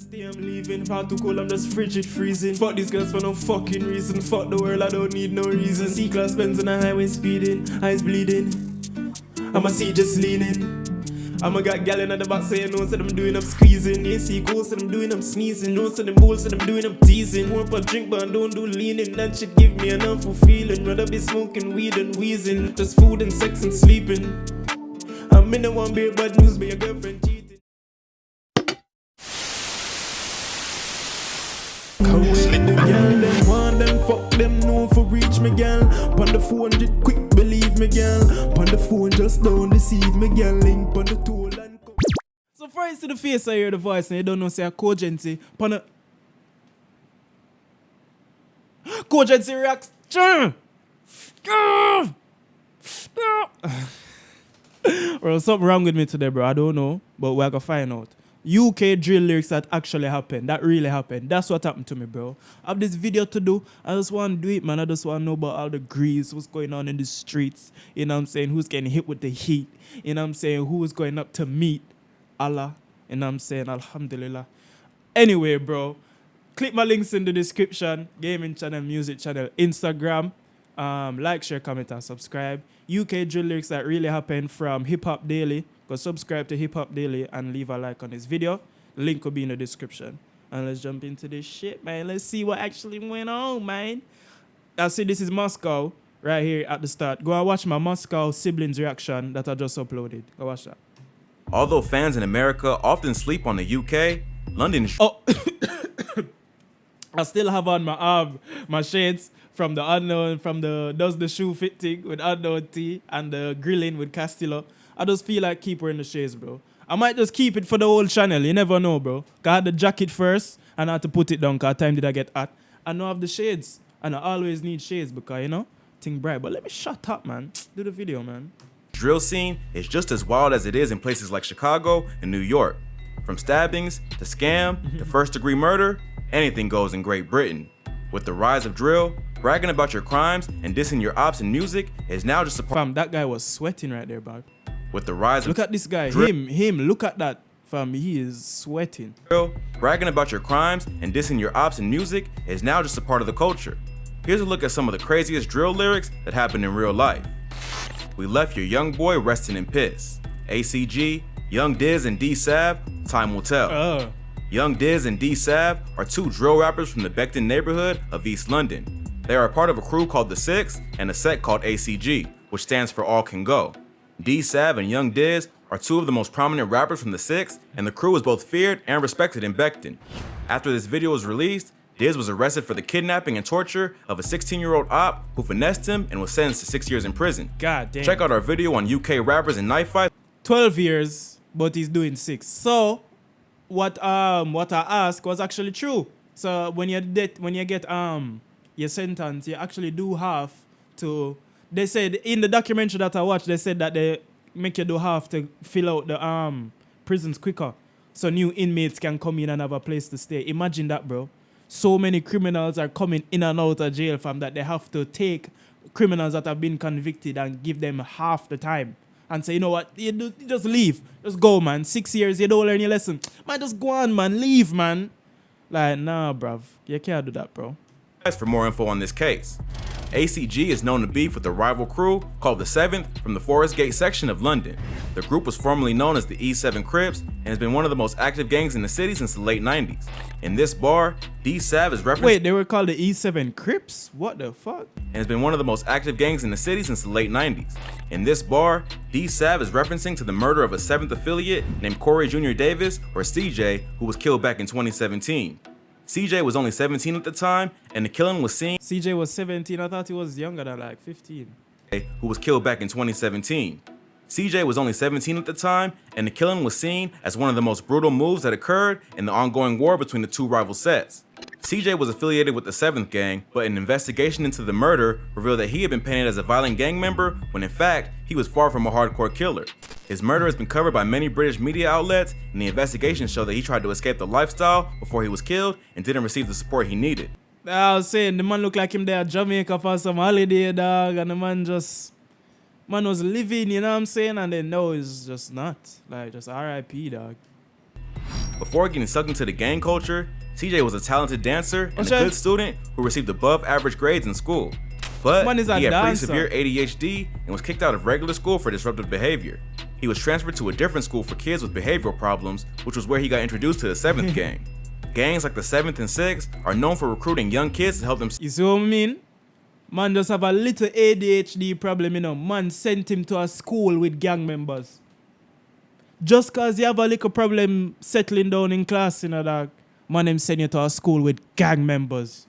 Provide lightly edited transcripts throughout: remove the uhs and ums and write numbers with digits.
Next day I'm leaving, far too cold, I'm just frigid freezing. Fuck these girls for no fucking reason. Fuck the world, I don't need no reason. C-class Benz on the highway speeding, eyes bleeding. I'ma see just leaning. I'ma got gal in the back saying no, said I'm doing, I'm squeezing. AC cool, said I'm doing, I'm sneezing. No, said them bull, said I'm doing, I'm teasing. More for drink, but I don't do leaning. That shit give me an awful feeling. Rather be smoking weed and wheezing. Just food and sex and sleeping. I'm in the one beer, bad news, but your girlfriend cheating. Come with the girl, them want them, fuck them, no for reach me, girl. Pon the 400 quick, believe me, girl. Pon the phone, just don't deceive me, girl. Link pon the tool and come. So far to the face, I hear the voice, and you don't know, say a cogency. Pon the cogency reacts. Bro, something wrong with me today, bro. I don't know, but we're gonna find out. UK drill lyrics that actually happened. That really happened. That's what happened to me, bro. I have this video to do. I just want to do it, man. I just want to know about all the grease, what's going on in the streets. You know what I'm saying? Who's getting hit with the heat. You know what I'm saying? Who is going up to meet Allah. You know what I'm saying? Alhamdulillah. Anyway, bro. Click my links in the description. Gaming channel, music channel, Instagram. Like, share, comment, and subscribe. UK drill lyrics that really happened from Hip Hop Daily. Go subscribe to Hip Hop Daily and leave a like on this video. The link will be in the description. And let's jump into this shit, man. Let's see what actually went on, man. I see this is Moscow right here at the start. Go and watch my Moscow siblings reaction that I just uploaded. Go watch that. Although fans in America often sleep on the UK, London is... Oh, I still have on my shades from the unknown, from the does the shoe fit thing with unknown T and the grilling with Castillo. I just feel like keep wearing the shades, bro. I might just keep it for the whole channel. You never know, bro. I had the jacket first and I had to put it down because time did I get hot. I know I have the shades and I always need shades because, you know, thing bright. But let me shut up, man. Do the video, man. Drill scene is just as wild as it is in places like Chicago and New York. From stabbings to scam to first-degree murder, anything goes in Great Britain. With the rise of drill, bragging about your crimes and dissing your ops in music is now just a part. Fam, that guy was sweating right there, bro. With the rise of look at this guy, him, look at that, fam, he is sweating. Drill, bragging about your crimes and dissing your ops in music is now just a part of the culture. Here's a look at some of the craziest drill lyrics that happened in real life. We left your young boy resting in piss. ACG, Young Diz and D-Sav, time will tell. Young Diz and D-Sav are two drill rappers from the Beckton neighborhood of East London. They are a part of a crew called The Sixth and a set called ACG, which stands for All Can Go. D-Sav and Young Diz are two of the most prominent rappers from The Sixth, and the crew is both feared and respected in Beckton. After this video was released, Diz was arrested for the kidnapping and torture of a 16-year-old op who finessed him and was sentenced to 6 years in prison. God damn. Check out our video on UK rappers and knife fights. 12 years, but he's doing 6. So, what I asked was actually true. So when you get your sentence, you actually do have to. They said in the documentary that I watched, they said that they make you do have to fill out the prisons quicker, so new inmates can come in and have a place to stay. Imagine that, bro. So many criminals are coming in and out of jail from that they have to take criminals that have been convicted and give them half the time. And say, you know what, you just leave. Just go, man. 6 years, you don't learn your lesson. Man, just go on, man. Leave, man. Like, nah, bruv. You can't do that, bro. For more info on this case. ACG is known to beef with a rival crew called The Seventh from the Forest Gate section of London. The group was formerly known as the E7 Crips and has been one of the most active gangs in the city since the late 90s. In this bar, D-Sav is referenced— Wait, they were called the E7 Crips? What the fuck? And has been one of the most active gangs in the city since the late 90s. In this bar, D-Sav is referencing to the murder of a 7th affiliate named Corey Jr. Davis, or CJ, who was killed back in 2017. CJ was only 17 at the time, and the killing was seen— CJ was 17, I thought he was younger than like 15. Who was killed back in 2017. CJ was only 17 at the time, and the killing was seen as one of the most brutal moves that occurred in the ongoing war between the two rival sets. CJ was affiliated with the 7th gang, but an investigation into the murder revealed that he had been painted as a violent gang member when in fact, he was far from a hardcore killer. His murder has been covered by many British media outlets, and the investigation showed that he tried to escape the lifestyle before he was killed and didn't receive the support he needed. I was saying, the man looked like him there at Jamaica for some holiday, dog, and the man was living, you know what I'm saying? And then no, it's just not. Like, just RIP, dog. Before getting sucked into the gang culture, CJ was a talented dancer and a good student who received above average grades in school. But he had pretty severe ADHD and was kicked out of regular school for disruptive behavior. He was transferred to a different school for kids with behavioral problems, which was where he got introduced to the 7th gang. Gangs like the 7th and 6th are known for recruiting young kids to help them. You see what I mean? Man just have a little ADHD problem, you know. Man sent him to a school with gang members. Just cause you have a little problem settling down in class, you know, dog. Man, them send you to a school with gang members.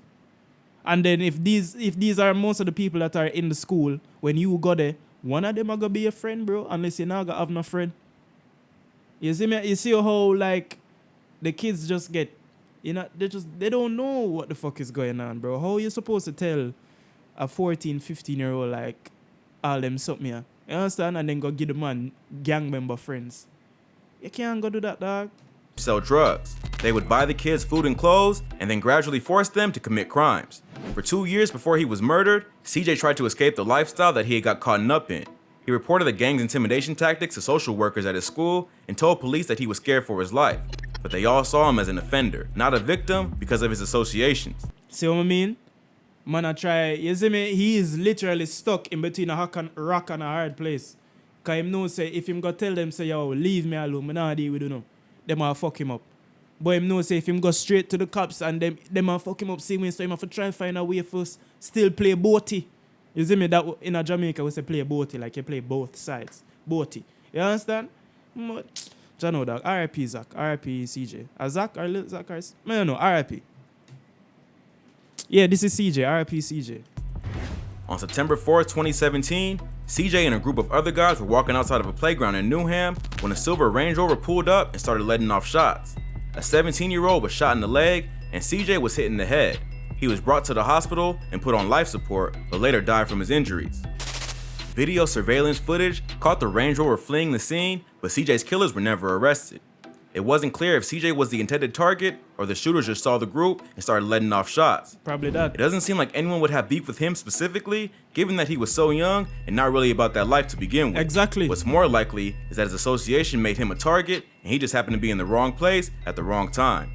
And then if these are most of the people that are in the school, when you go there, one of them are gonna be your friend, bro, unless you're not gonna have no friend. You see me? You see how like the kids just get, you know, they don't know what the fuck is going on, bro. How you supposed to tell a 14, 15-year-old like all them something here? You understand? And then go give the man gang member friends. You can't go do that, dog. Sell drugs. They would buy the kids food and clothes and then gradually force them to commit crimes. For 2 years before he was murdered, CJ tried to escape the lifestyle that he had got caught up in. He reported the gang's intimidation tactics to social workers at his school and told police that he was scared for his life. But they all saw him as an offender, not a victim because of his associations. See what I mean? Man, I try. You see me? He is literally stuck in between a rock and a hard place. Because him know say, if him go tell them, say, yo, leave me alone, I not deal with you know. Them will fuck him up. But him know say, if him go straight to the cops and them will fuck him up, see me, so him have to try and find a way for still play boaty. You see me? That in a Jamaica, we say play boaty, like you play both sides. Boaty. You understand? You know, dog. R.I.P. Zach. R.I.P. CJ. Zach or Lil Zach? I don't know. R.I.P. Yeah, this is CJ. R.I.P. CJ. On September 4th, 2017, CJ and a group of other guys were walking outside of a playground in Newham when a silver Range Rover pulled up and started letting off shots. A 17-year-old was shot in the leg and CJ was hit in the head. He was brought to the hospital and put on life support, but later died from his injuries. Video surveillance footage caught the Range Rover fleeing the scene, but CJ's killers were never arrested. It wasn't clear if CJ was the intended target or the shooters just saw the group and started letting off shots. Probably that. It doesn't seem like anyone would have beef with him specifically, given that he was so young and not really about that life to begin with. Exactly. What's more likely is that his association made him a target and he just happened to be in the wrong place at the wrong time.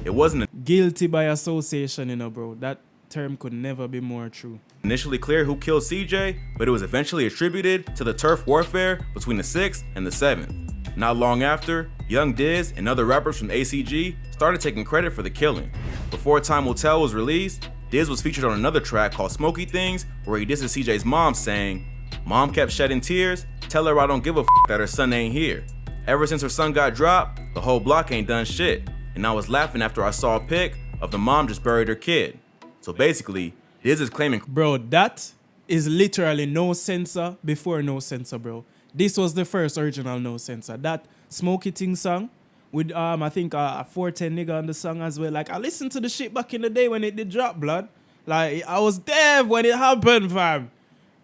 It wasn't guilty by association, you know, bro. That term could never be more true. Initially clear who killed CJ, but it was eventually attributed to the turf warfare between the 6th and the 7th. Not long after, Young Diz and other rappers from ACG started taking credit for the killing. Before Time Will Tell was released, Diz was featured on another track called Smoky Things, where he disses CJ's mom saying, "Mom kept shedding tears, tell her I don't give a f that her son ain't here. Ever since her son got dropped, the whole block ain't done shit. And I was laughing after I saw a pic of the mom just buried her kid." So basically, Diz is claiming. Bro, that is literally no censor before no censor, bro. This was the first original no censor. That Smoky Thing song with I think a 410 nigga on the song as well. Like I listened to the shit back in the day when it did drop, blood. Like I was there when it happened, fam.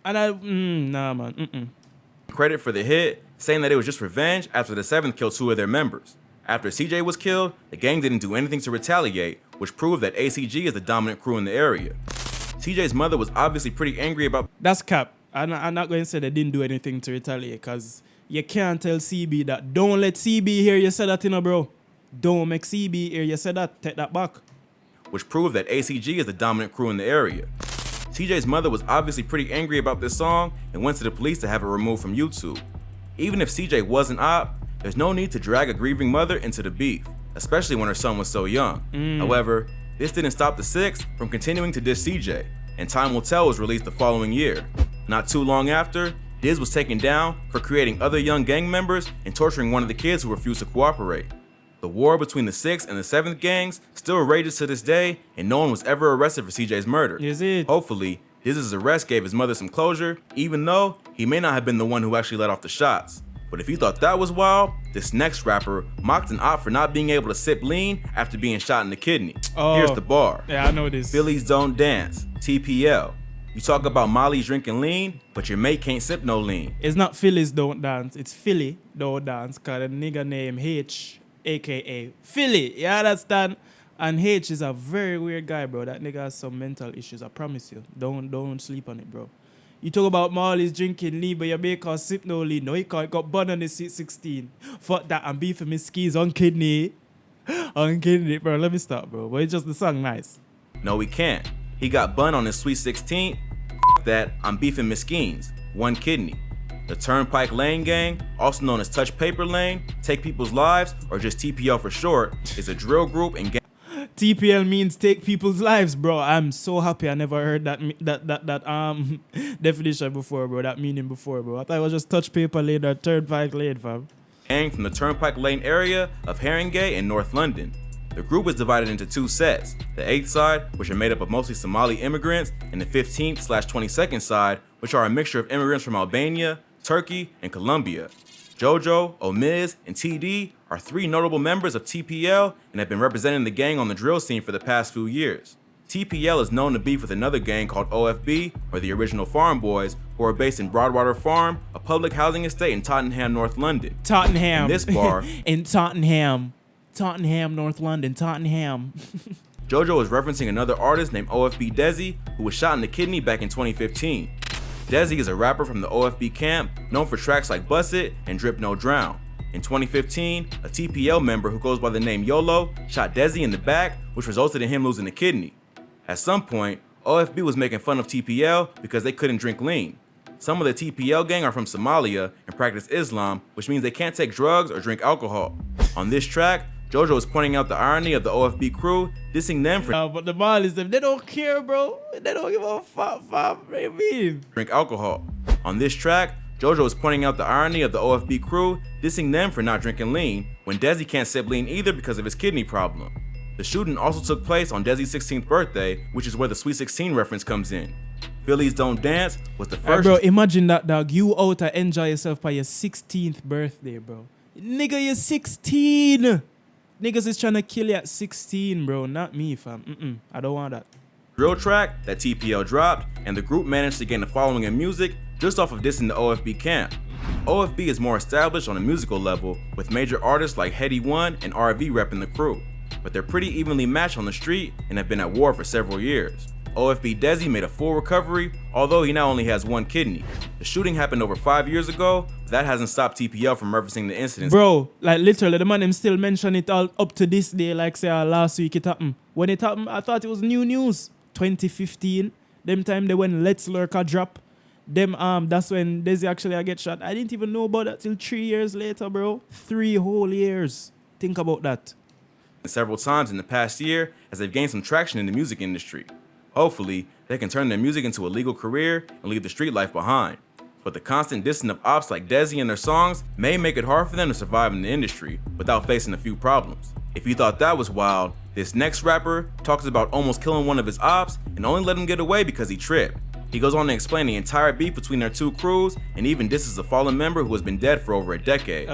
And nah, man. Credit for the hit, saying that it was just revenge after the 7th killed 2 of their members. After CJ was killed, the gang didn't do anything to retaliate, which proved that ACG is the dominant crew in the area. CJ's mother was obviously pretty angry about. That's cap. I'm not going to say they didn't do anything to retaliate, because you can't tell CB that. Don't let CB hear you say that, you know, bro. Don't make CB hear you say that. Take that back. Which proved that ACG is the dominant crew in the area. CJ's mother was obviously pretty angry about this song and went to the police to have it removed from YouTube. Even if CJ wasn't op, there's no need to drag a grieving mother into the beef, especially when her son was so young. However, this didn't stop the 6th from continuing to diss CJ, and Time Will Tell was released the following year. Not too long after, Diz was taken down for creating other young gang members and torturing one of the kids who refused to cooperate. The war between the 6th and the 7th gangs still rages to this day, and no one was ever arrested for CJ's murder. Is it? Hopefully, Diz's arrest gave his mother some closure, even though he may not have been the one who actually let off the shots. But if you thought that was wild, this next rapper mocked an op for not being able to sip lean after being shot in the kidney. Here's the bar. Yeah, I know this. Phillies don't dance. TPL. You talk about Molly's drinking lean, but your mate can't sip no lean. It's not Phillies don't dance, it's Philly don't dance, cause the nigga name H, aka Philly, you understand? And H is a very weird guy, bro. That nigga has some mental issues, I promise you. Don't sleep on it, bro. You talk about Molly's drinking lean, but your mate can't sip no lean. No, he got bun on the 16. Fuck that, I'm beefing my skis on kidney. I'm kidding it, bro. Let me stop, bro. But it's just the song nice. No, we can't. He got bun on his Sweet 16. That, I'm beefing Mesquines, one kidney. The Turnpike Lane Gang, also known as Touch Paper Lane, Take People's Lives, or just TPL for short, is a drill group and gang. TPL means take people's lives, bro. I'm so happy I never heard that definition before, bro. That meaning before, bro. I thought it was just Touch Paper Lane or Turnpike Lane, fam. Gang from the Turnpike Lane area of Haringey in North London. The group is divided into two sets, the 8th side, which are made up of mostly Somali immigrants, and the 15th/22nd side, which are a mixture of immigrants from Albania, Turkey, and Colombia. Jojo, Omiz, and TD are 3 notable members of TPL and have been representing the gang on the drill scene for the past few years. TPL is known to beef with another gang called OFB, or the Original Farm Boys, who are based in Broadwater Farm, a public housing estate in Tottenham, North London. Tottenham. In this bar, in Tottenham, North London, Tottenham. Jojo is referencing another artist named OFB Desi, who was shot in the kidney back in 2015. Desi is a rapper from the OFB camp, known for tracks like Bust It and Drip No Drown. In 2015, a TPL member who goes by the name YOLO shot Desi in the back, which resulted in him losing a kidney. At some point, OFB was making fun of TPL because they couldn't drink lean. Some of the TPL gang are from Somalia and practice Islam, which means they can't take drugs or drink alcohol. On this track, Jojo is pointing out the irony of the OFB crew, dissing them for but the ball is them. They don't care, bro. They don't give a fuck, fam. What do you mean? Drink alcohol. On this track, Jojo is pointing out the irony of the OFB crew, dissing them for not drinking lean, when Desi can't sip lean either because of his kidney problem. The shooting also took place on Desi's 16th birthday, which is where the Sweet 16 reference comes in. Phillies Don't Dance was the first. Bro, imagine that, dog. You out to enjoy yourself by your 16th birthday, bro. Nigga, you're 16. Niggas is trying to kill you at 16, bro. Not me, fam. I don't want that. Drill track that TPL dropped, and the group managed to gain a following in music just off of dissing the OFB camp. OFB is more established on a musical level, with major artists like Heady One and RV repping the crew, but they're pretty evenly matched on the street and have been at war for several years. OFB Desi made a full recovery, although he now only has one kidney. The shooting happened over 5 years ago, but that hasn't stopped TPL from referencing the incidents. Bro, like literally, the man him still mention it all up to this day, like say last week it happened. When it happened, I thought it was new news. 2015, them time they went Let's Lurker drop. Them that's when Desi actually get shot. I didn't even know about that till 3 years later, bro. 3 whole years. Think about that. Several times in the past year, as they've gained some traction in the music industry. Hopefully, they can turn their music into a legal career and leave the street life behind. But the constant dissing of ops like Desi in their songs may make it hard for them to survive in the industry without facing a few problems. If you thought that was wild, this next rapper talks about almost killing one of his ops and only let him get away because he tripped. He goes on to explain the entire beef between their two crews and even disses a fallen member who has been dead for over a decade.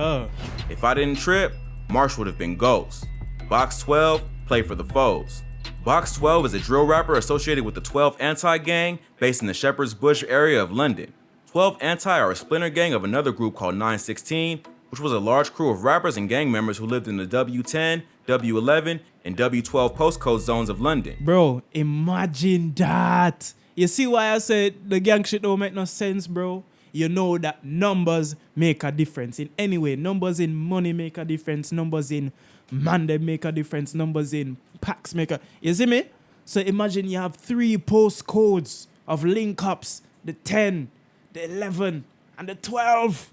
If I didn't trip, Marsh would have been Ghost. Box 12, play for the foes. Box 12 is a drill rapper associated with the 12 Anti-gang based in the Shepherd's Bush area of London. 12 Anti are a splinter gang of another group called 916, which was a large crew of rappers and gang members who lived in the W10, W11, and W12 postcode zones of London. Bro, imagine that. You see why I said the gang shit don't make no sense, bro? You know that numbers make a difference in any way. Numbers in money make a difference. Numbers in man, they make a difference. Numbers in packs make a... You see me? So imagine you have 3 postcodes of link-ups. The 10, the 11, and the 12.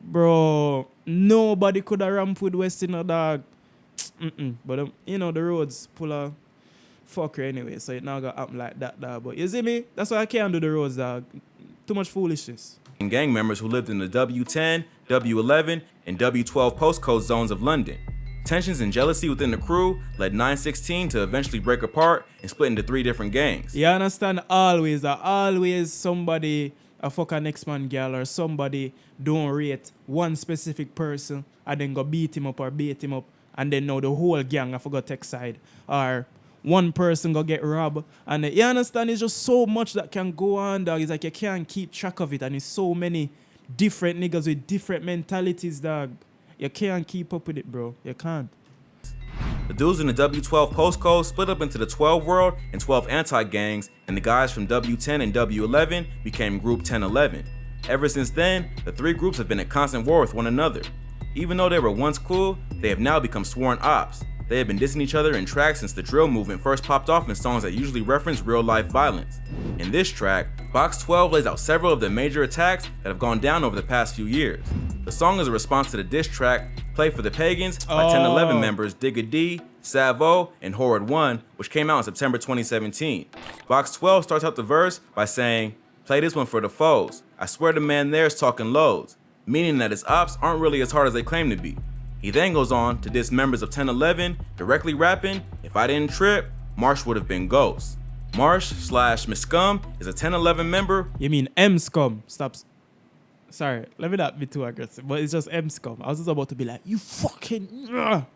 Bro, nobody could have ramped with Westin or dog. But, you know, the roads pull a fucker anyway. So it now got happen like that, dog. But you see me? That's why I can't do the roads, dog. Too much foolishness. And gang members who lived in the W10, W11, and W12 postcode zones of London. Tensions and jealousy within the crew led 916 to eventually break apart and split into 3 different gangs. You understand? Always somebody a fuck a next man girl or somebody don't rate one specific person and then go beat him up or bait him up and then now the whole gang I forgot take side. Or one person go get robbed. And you understand? It's just so much that can go on, dog. It's like you can't keep track of it. And it's so many different niggas with different mentalities, dog. You can't keep up with it, bro. You can't. The dudes in the W12 postcode split up into the 12 World and 12 Anti-gangs, and the guys from W10 and W11 became Group 1011. Ever since then, the 3 groups have been at constant war with one another. Even though they were once cool, they have now become sworn ops. They have been dissing each other in tracks since the drill movement first popped off in songs that usually reference real-life violence. In this track, Box 12 lays out several of the major attacks that have gone down over the past few years. The song is a response to the diss track Play for the Pagans by 1011 members Digga D, Savo, and Horrid One, which came out in September 2017. Box 12 starts out the verse by saying, "Play this one for the foes. I swear the man there's talking loads," meaning that his ops aren't really as hard as they claim to be. He then goes on to diss members of 1011, directly rapping, "If I didn't trip, Marsh would have been Ghost." Marsh/Miscum is a 1011 member. You mean M scum? Stop. Sorry, let me not be too aggressive, but it's just M scum. I was just about to be like, you fucking,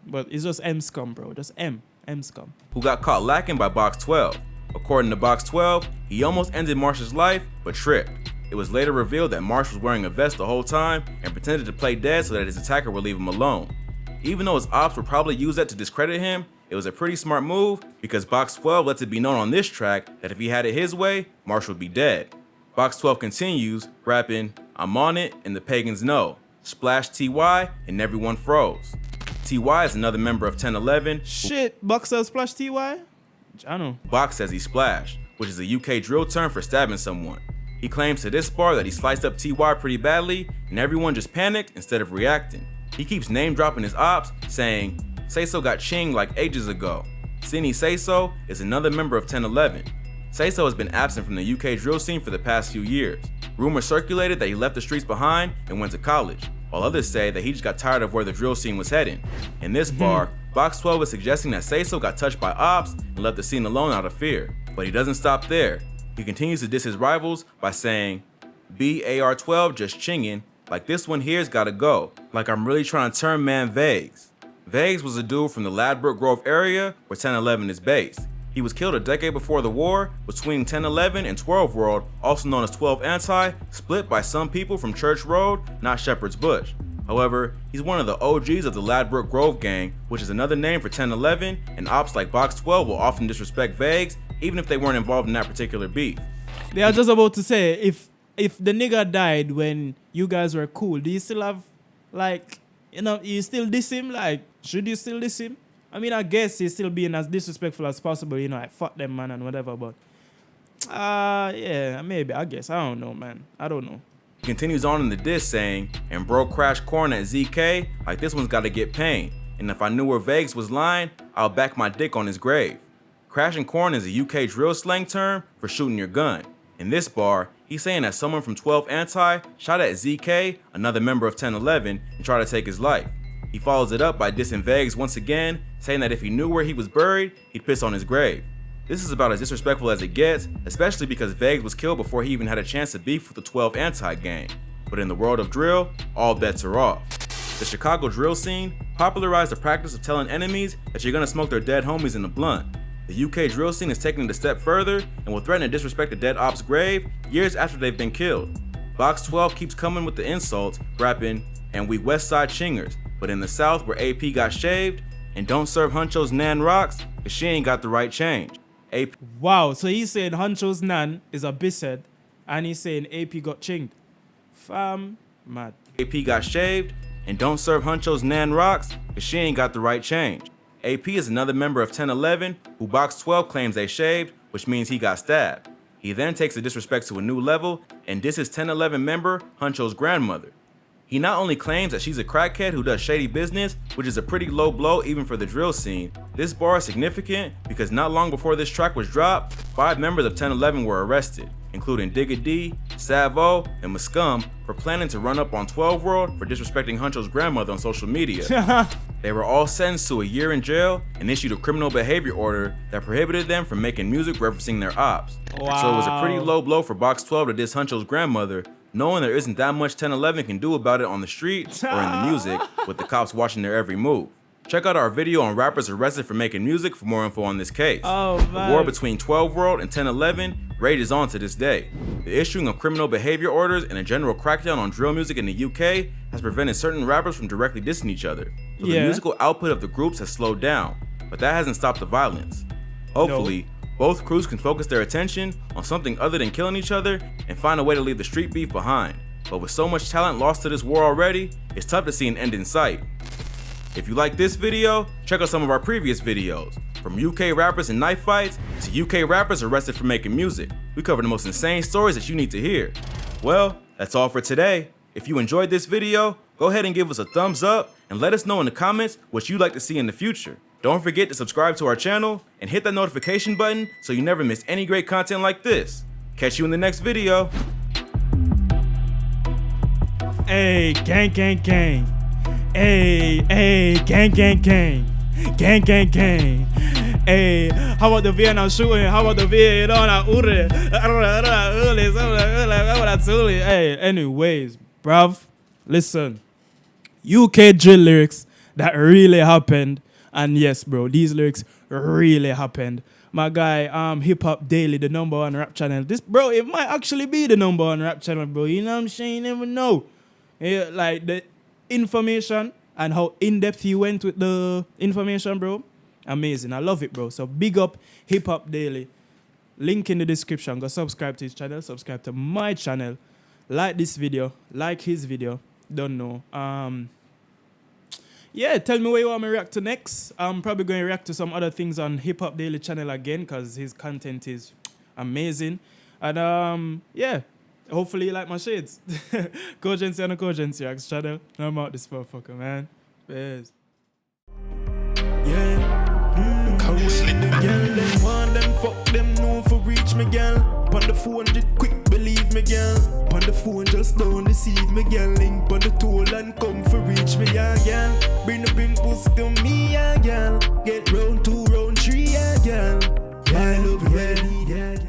but it's just M scum, bro. Just M scum. Who got caught lacking by Box 12. According to Box 12, he almost ended Marsh's life, but tripped. It was later revealed that Marsh was wearing a vest the whole time and pretended to play dead so that his attacker would leave him alone. Even though his ops would probably use that to discredit him, it was a pretty smart move because Box 12 lets it be known on this track that if he had it his way, Marsh would be dead. Box 12 continues, rapping, "I'm on it and the pagans know. Splash TY and everyone froze." TY is another member of 1011. Shit, Boxer splash TY? I know. Box says he splashed, which is a UK drill term for stabbing someone. He claims to this bar that he sliced up TY pretty badly and everyone just panicked instead of reacting. He keeps name dropping his ops, saying, "Say So got chinged like ages ago." Sini Say So is another member of 1011. Say So has been absent from the UK drill scene for the past few years. Rumors circulated that he left the streets behind and went to college, while others say that he just got tired of where the drill scene was heading. In this bar, Box 12 is suggesting that Say So got touched by ops and left the scene alone out of fear. But he doesn't stop there. He continues to diss his rivals by saying, "BAR12 just chinging, like this one here's gotta go, like I'm really trying to turn man Vagues." Vagues was a dude from the Ladbroke Grove area where 1011 is based. He was killed a decade before the war between 1011 and 12 World, also known as 12 Anti, split by some people from Church Road, not Shepherd's Bush. However, he's one of the OGs of the Ladbroke Grove gang, which is another name for 1011, and ops like Box 12 will often disrespect Vagues, even if they weren't involved in that particular beef. They are just about to say, if the nigga died when you guys were cool, do you still have, like, you still diss him? Like, should you still diss him? I mean, I guess he's still being as disrespectful as possible, like, fuck them, man, and whatever, but, yeah, maybe, I guess. I don't know, man. I don't know. He continues on in the diss saying, "And bro crash corn at ZK, like this one's gotta get pain. And if I knew where Vagues was lying, I'll back my dick on his grave." Crashing corn is a UK drill slang term for shooting your gun. In this bar, he's saying that someone from 12 Anti shot at ZK, another member of 1011, and tried to take his life. He follows it up by dissing Vagues once again, saying that if he knew where he was buried, he'd piss on his grave. This is about as disrespectful as it gets, especially because Vagues was killed before he even had a chance to beef with the 12 Anti gang. But in the world of drill, all bets are off. The Chicago drill scene popularized the practice of telling enemies that you're gonna smoke their dead homies in the blunt. The UK drill scene is taking it a step further and will threaten to disrespect a dead op's grave years after they've been killed. Box 12 keeps coming with the insults, rapping, "And we West Side chingers, but in the South where AP got shaved, and don't serve Huncho's Nan rocks, cause she ain't got the right change." AP. Wow, so he's saying Huncho's Nan is a bisshead, and he's saying AP got chinged. Fam, mad. AP got shaved, and don't serve Huncho's Nan rocks, cause she ain't got the right change. AP is another member of 1011 who Box 12 claims they shaved, which means he got stabbed. He then takes the disrespect to a new level and disses 1011 member Huncho's grandmother. He not only claims that she's a crackhead who does shady business, which is a pretty low blow even for the drill scene. This bar is significant because not long before this track was dropped, 5 members of 1011 were arrested, including Digga D, Savo, and Muscum, for planning to run up on 12 World for disrespecting Huncho's grandmother on social media. They were all sentenced to a year in jail and issued a criminal behavior order that prohibited them from making music referencing their ops. Wow. So it was a pretty low blow for Box 12 to diss Huncho's grandmother, knowing there isn't that much 1011 can do about it on the street or in the music, with the cops watching their every move. Check out our video on rappers arrested for making music for more info on this case. Oh, the war between 12 World and 1011 rages on to this day. The issuing of criminal behavior orders and a general crackdown on drill music in the UK has prevented certain rappers from directly dissing each other. So the musical output of the groups has slowed down, but that hasn't stopped the violence. Hopefully, both crews can focus their attention on something other than killing each other and find a way to leave the street beef behind. but with so much talent lost to this war already, it's tough to see an end in sight. If you like this video, check out some of our previous videos. From UK rappers and knife fights to UK rappers arrested for making music, we cover the most insane stories that you need to hear. Well, that's all for today. If you enjoyed this video, go ahead and give us a thumbs up and let us know in the comments what you'd like to see in the future. Don't forget to subscribe to our channel and hit that notification button so you never miss any great content like this. Catch you in the next video. Hey, gang, gang, gang. Hey, gang, gang, gang. Gang, gang, gang. Hey, how about the Vienna shooting? How about the Vienna Ure? Hey, anyways, bruv, listen. UK drill lyrics that really happened. And yes, bro, these lyrics really happened. My guy, Hip Hop Daily, the #1 rap channel. This, bro, it might actually be the #1 rap channel, bro. You know what I'm saying? You never know. Yeah, like the information and how in-depth he went with the information, bro. Amazing. I love it, bro. So big up Hip Hop Daily. Link in the description. Go subscribe to his channel. Subscribe to my channel. Like this video. Like his video. Don't know. Yeah, tell me where you want me to react to next. I'm probably going to react to some other things on Hip Hop Daily channel again because his content is amazing. And yeah, hopefully you like my shades. Cogency on the Cogency Reacts channel. I'm out this motherfucker, man. Peace. Yeah. Girl, them want them, fuck them, no for reach me, girl. On the 400 quick, believe me, girl. On the phone, just don't deceive me, girl. Link on the toll and come for reach me, yeah, girl. Bring the bring pussy to me, yeah, girl. Get round 2, round 3, yeah, girl. Yeah, I love you, yeah, yeah.